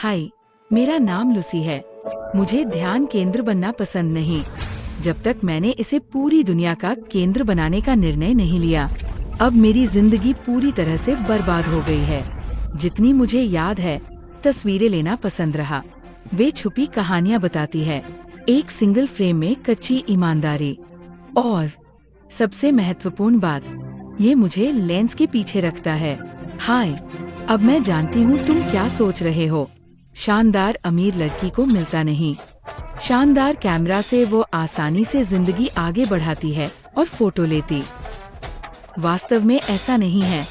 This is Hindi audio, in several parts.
हाय, मेरा नाम लूसी है। मुझे ध्यान केंद्र बनना पसंद नहीं, जब तक मैंने इसे पूरी दुनिया का केंद्र बनाने का निर्णय नहीं लिया। अब मेरी जिंदगी पूरी तरह से बर्बाद हो गई है। जितनी मुझे याद है, तस्वीरें लेना पसंद रहा। वे छुपी कहानियां बताती है, एक सिंगल फ्रेम में कच्ची ईमानदारी। और सबसे महत्वपूर्ण बात, ये मुझे लेंस के पीछे रखता है। हाय, अब मैं जानती हूँ तुम क्या सोच रहे हो। शानदार अमीर लड़की को मिलता नहीं। शानदार कैमरा से वो आसानी से जिंदगी आगे बढ़ाती है और फोटो लेती। वास्तव में ऐसा नहीं है।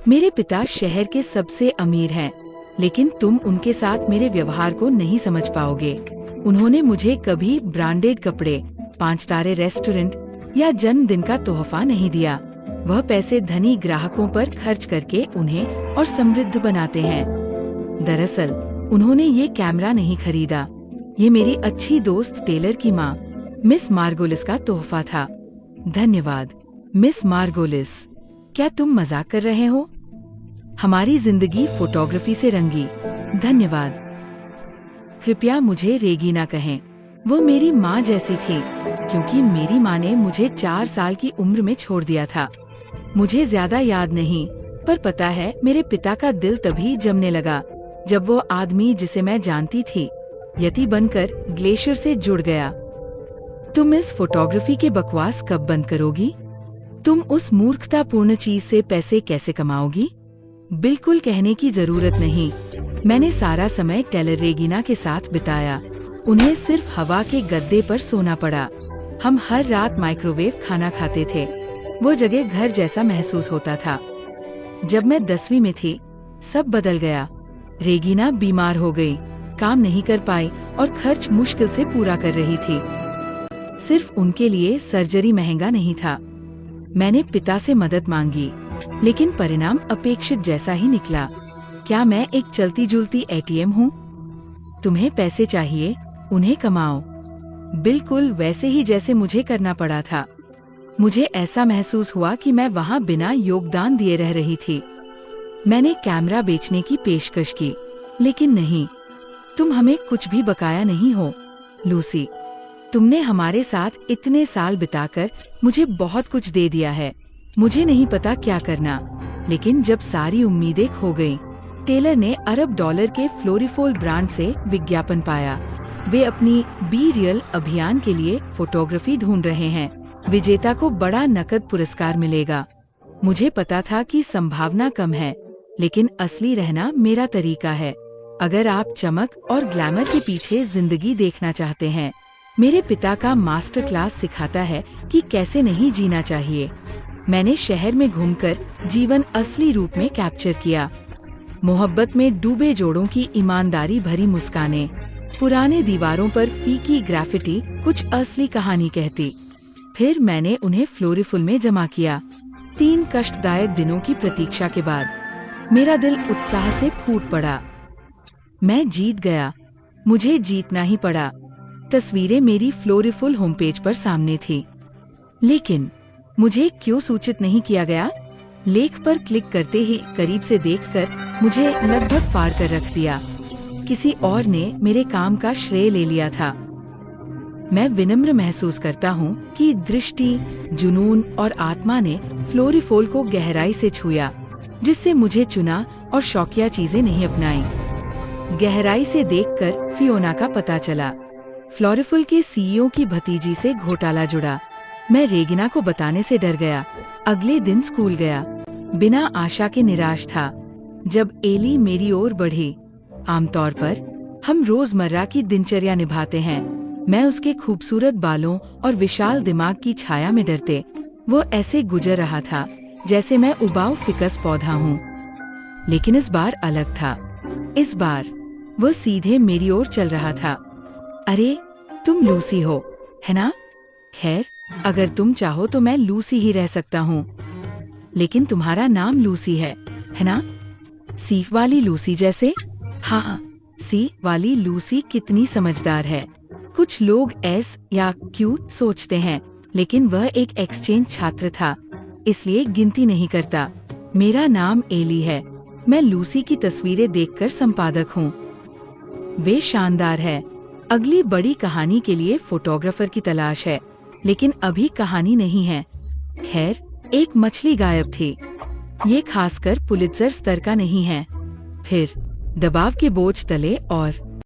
मेरे पिता शहर के सबसे अमीर हैं, लेकिन तुम उनके साथ मेरे व्यवहार को नहीं समझ पाओगे। उन्होंने मुझे कभी ब्रांडेड कपड़े, 5 तारे रेस्टोरेंट या जन्मदिन का तोहफा नहीं दिया। वह पैसे धनी ग्राहकों पर खर्च करके उन्हें और समृद्ध बनाते हैं। दरअसल उन्होंने ये कैमरा नहीं खरीदा, ये मेरी अच्छी दोस्त टेलर की माँ मिस मार्गोलिस का तोहफा था। धन्यवाद मिस मार्गोलिस। क्या तुम मजाक कर रहे हो? हमारी जिंदगी फोटोग्राफी से रंगी। धन्यवाद। कृपया मुझे रेगीना कहें। वो मेरी माँ जैसी थी, क्योंकि मेरी माँ ने मुझे 4 साल की उम्र में छोड़ दिया था। मुझे ज्यादा याद नहीं, पर पता है मेरे पिता का दिल तभी जमने लगा जब वो आदमी जिसे मैं जानती थी, यति बनकर ग्लेशियर से जुड़ गया। तुम इस फोटोग्राफी के बकवास कब बंद करोगी? तुम उस मूर्खतापूर्ण चीज से पैसे कैसे कमाओगी? बिल्कुल कहने की जरूरत नहीं। मैंने सारा समय टेलर रेगीना के साथ बिताया। उन्हें सिर्फ हवा के गद्दे पर सोना पड़ा। हम हर रात माइक्रोवेव खाना खाते थे। वो जगह घर जैसा महसूस होता था। जब मैं 10वीं में थी, सब बदल गया। रेगीना बीमार हो गई, काम नहीं कर पाई और खर्च मुश्किल से पूरा कर रही थी। सिर्फ उनके लिए सर्जरी महंगा नहीं था। मैंने पिता से मदद मांगी, लेकिन परिणाम अपेक्षित जैसा ही निकला। क्या मैं एक चलती जुलती ATM हूँ? तुम्हें पैसे चाहिए, उन्हें कमाओ। बिल्कुल वैसे ही जैसे मुझे करना पड़ा था। मुझे ऐसा महसूस हुआ कि मैं वहाँ बिना योगदान दिए रह रही थी। मैंने कैमरा बेचने की पेशकश की, लेकिन नहीं। तुम हमें कुछ भी बकाया नहीं हो, लूसी। तुमने हमारे साथ इतने साल बिताकर मुझे बहुत कुछ दे दिया है। मुझे नहीं पता क्या करना, लेकिन जब सारी उम्मीदें खो गईं, टेलर ने अरब डॉलर के फ्लोरिफोल ब्रांड से विज्ञापन पाया। वे अपनी बी रियल अभियान के लिए फोटोग्राफी ढूंढ रहे हैं। विजेता को बड़ा नकद पुरस्कार मिलेगा। मुझे पता था कि संभावना कम है, लेकिन असली रहना मेरा तरीका है। अगर आप चमक और ग्लैमर के पीछे जिंदगी देखना चाहते हैं, मेरे पिता का मास्टर क्लास सिखाता है कि कैसे नहीं जीना चाहिए। मैंने शहर में घूमकर जीवन असली रूप में कैप्चर किया। मोहब्बत में डूबे जोड़ों की ईमानदारी भरी मुस्कानें, पुराने दीवारों पर फीकी ग्राफिटी कुछ असली कहानी कहती। फिर मैंने उन्हें फ्लोरिफुल में जमा किया। 3 कष्टदायक दिनों की प्रतीक्षा के बाद मेरा दिल उत्साह से फूट पड़ा। मैं जीत गया। मुझे जीतना ही पड़ा। तस्वीरें मेरी फ्लोरिफुल होम पेज पर सामने थी, लेकिन मुझे क्यों सूचित नहीं किया गया? लेख पर क्लिक करते ही करीब से देखकर मुझे लगभग फाड़ कर रख दिया। किसी और ने मेरे काम का श्रेय ले लिया था। मैं विनम्र महसूस करता हूँ कि दृष्टि, जुनून और आत्मा ने फ्लोरिफोल को गहराई से छुआ, जिससे मुझे चुना और शौकिया चीजें नहीं अपनाई। गहराई से देखकर फियोना का पता चला। फ्लोरिफुल के CEO की भतीजी से घोटाला जुड़ा। मैं रेगिना को बताने से डर गया। अगले दिन स्कूल गया, बिना आशा के निराश था। जब एली मेरी ओर बढ़ी, आमतौर पर हम रोजमर्रा की दिनचर्या निभाते हैं। मैं उसके खूबसूरत बालों और विशाल दिमाग की छाया में डरते। वो ऐसे गुजर रहा था जैसे मैं उबाऊ फिकस पौधा हूँ। लेकिन इस बार अलग था। इस बार वो सीधे मेरी ओर चल रहा था। अरे, तुम लूसी हो, है ना? खैर, अगर तुम चाहो तो मैं लूसी ही रह सकता हूँ। लेकिन तुम्हारा नाम लूसी है ना? सी वाली लूसी जैसे? हाँ, सी वाली लूसी कितनी समझदार है। कुछ लोग S या Q सोचते हैं, लेकिन वह एक एक्सचेंज छात्र था, इसलिए गिनती नहीं करता। मेरा नाम एली है। मैं लूसी की तस्वीरें देखकर संपादक हूँ। वे शानदार है। अगली बड़ी कहानी के लिए फोटोग्राफर की तलाश है, लेकिन अभी कहानी नहीं है। खैर, एक मछली गायब थी। ये खासकर पुलित्जर स्तर का नहीं है। फिर दबाव के बोझ तले और